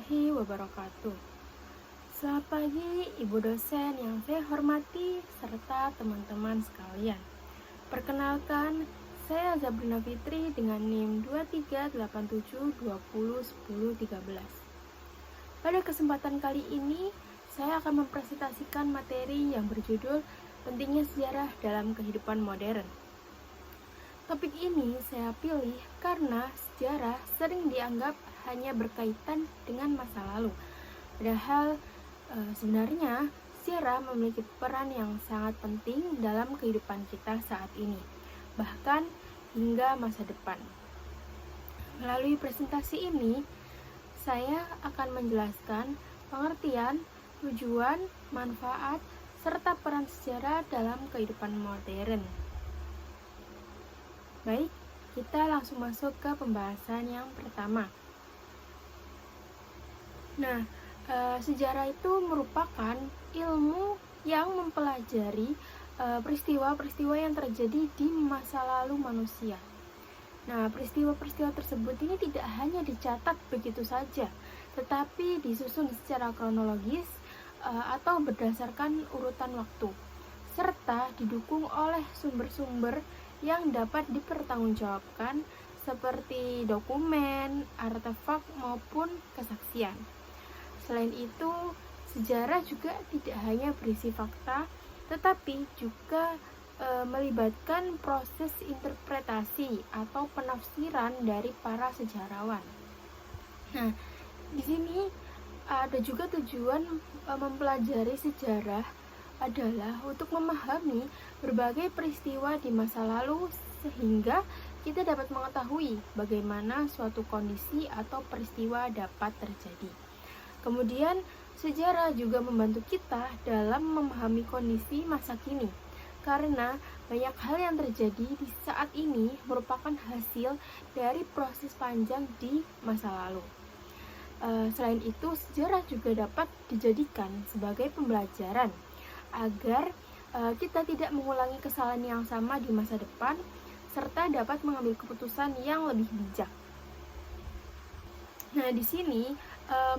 warahmatullahi wabarakatuh. Selamat pagi Ibu dosen yang saya hormati serta teman-teman sekalian. Perkenalkan, saya Zabrina Fitri dengan NIM 2387201013. Pada kesempatan kali ini, saya akan mempresentasikan materi yang berjudul Pentingnya Sejarah dalam Kehidupan Modern. Topik ini saya pilih karena sejarah sering dianggap hanya berkaitan dengan masa lalu. Padahal sebenarnya sejarah memiliki peran yang sangat penting dalam kehidupan kita saat ini, bahkan hingga masa depan. Melalui presentasi ini, saya akan menjelaskan pengertian, tujuan, manfaat, serta peran sejarah dalam kehidupan modern. Baik, kita langsung masuk ke pembahasan yang pertama. Nah, sejarah itu merupakan ilmu yang mempelajari peristiwa-peristiwa yang terjadi di masa lalu manusia. Nah, peristiwa-peristiwa tersebut ini tidak hanya dicatat begitu saja, tetapi disusun secara kronologis atau berdasarkan urutan waktu, serta didukung oleh sumber-sumber yang dapat dipertanggungjawabkan seperti dokumen, artefak, maupun kesaksian. Selain itu, sejarah juga tidak hanya berisi fakta, tetapi juga melibatkan proses interpretasi atau penafsiran dari para sejarawan. Nah, di sini ada juga tujuan mempelajari sejarah adalah untuk memahami berbagai peristiwa di masa lalu sehingga kita dapat mengetahui bagaimana suatu kondisi atau peristiwa dapat terjadi. Kemudian, sejarah juga membantu kita dalam memahami kondisi masa kini, karena banyak hal yang terjadi di saat ini merupakan hasil dari proses panjang di masa lalu. Selain itu, sejarah juga dapat dijadikan sebagai pembelajaran agar kita tidak mengulangi kesalahan yang sama di masa depan, serta dapat mengambil keputusan yang lebih bijak. Nah, di sini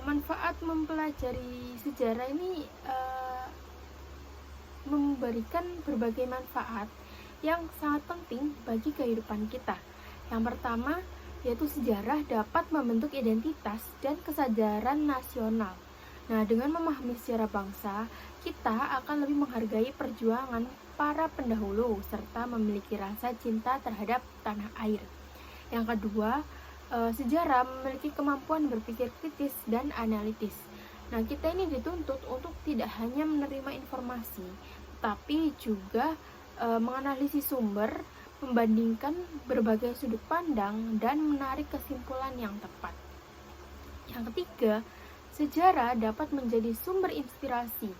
manfaat mempelajari sejarah ini memberikan berbagai manfaat yang sangat penting bagi kehidupan kita. Yang pertama, yaitu sejarah dapat membentuk identitas dan kesadaran nasional. Nah, dengan memahami sejarah bangsa, kita akan lebih menghargai perjuangan para pendahulu serta memiliki rasa cinta terhadap tanah air. Yang kedua, sejarah memiliki kemampuan berpikir kritis dan analitis. Nah, kita ini dituntut untuk tidak hanya menerima informasi, tapi juga menganalisis sumber, membandingkan berbagai sudut pandang, dan menarik kesimpulan yang tepat. Yang ketiga, sejarah dapat menjadi sumber inspirasi.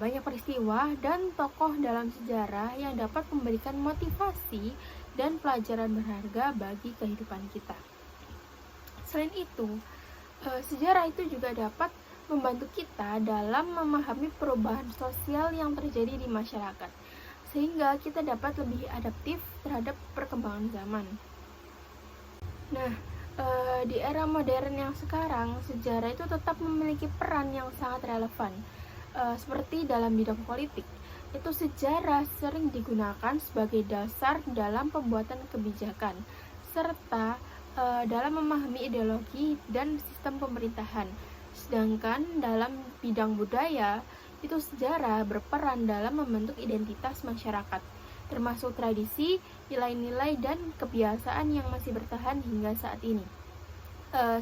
Banyak peristiwa dan tokoh dalam sejarah yang dapat memberikan motivasi dan pelajaran berharga bagi kehidupan kita. Selain itu, sejarah itu juga dapat membantu kita dalam memahami perubahan sosial yang terjadi di masyarakat, sehingga kita dapat lebih adaptif terhadap perkembangan zaman. Nah, di era modern yang sekarang, sejarah itu tetap memiliki peran yang sangat relevan. Seperti dalam bidang politik, itu sejarah sering digunakan sebagai dasar dalam pembuatan kebijakan, serta dalam memahami ideologi dan sistem pemerintahan. Sedangkan dalam bidang budaya, itu sejarah berperan dalam membentuk identitas masyarakat, termasuk tradisi, nilai-nilai, dan kebiasaan yang masih bertahan hingga saat ini.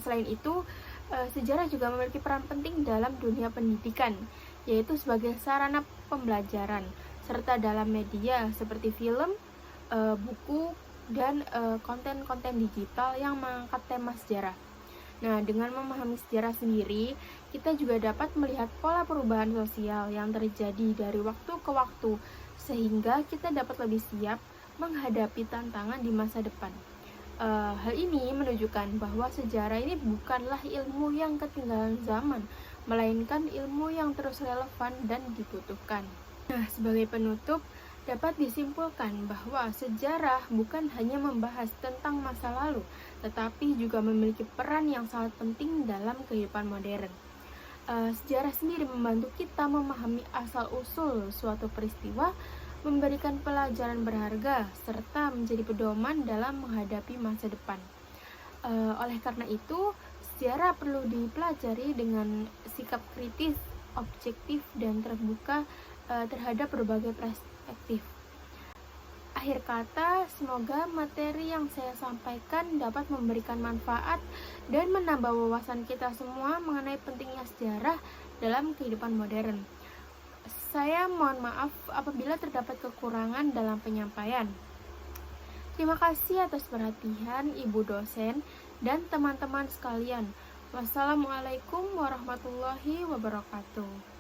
Selain itu, sejarah juga memiliki peran penting dalam dunia pendidikan, yaitu sebagai sarana pembelajaran, serta dalam media seperti film, buku, dan konten-konten digital yang mengangkat tema sejarah. Nah, dengan memahami sejarah sendiri, kita juga dapat melihat pola perubahan sosial yang terjadi dari waktu ke waktu, sehingga kita dapat lebih siap menghadapi tantangan di masa depan. Hal ini menunjukkan bahwa sejarah ini bukanlah ilmu yang ketinggalan zaman, melainkan ilmu yang terus relevan dan dibutuhkan. Nah, sebagai penutup, Dapat disimpulkan bahwa sejarah bukan hanya membahas tentang masa lalu, tetapi juga memiliki peran yang sangat penting dalam kehidupan modern. Sejarah sendiri membantu kita memahami asal-usul suatu peristiwa, memberikan pelajaran berharga, serta menjadi pedoman dalam menghadapi masa depan. Oleh karena itu, sejarah perlu dipelajari dengan sikap kritis, objektif, dan terbuka terhadap berbagai perspektif. Akhir kata, semoga materi yang saya sampaikan dapat memberikan manfaat dan menambah wawasan kita semua mengenai pentingnya sejarah dalam kehidupan modern. Saya mohon maaf apabila terdapat kekurangan dalam penyampaian. Terima kasih atas perhatian Ibu dosen dan teman-teman sekalian. Wassalamualaikum warahmatullahi wabarakatuh.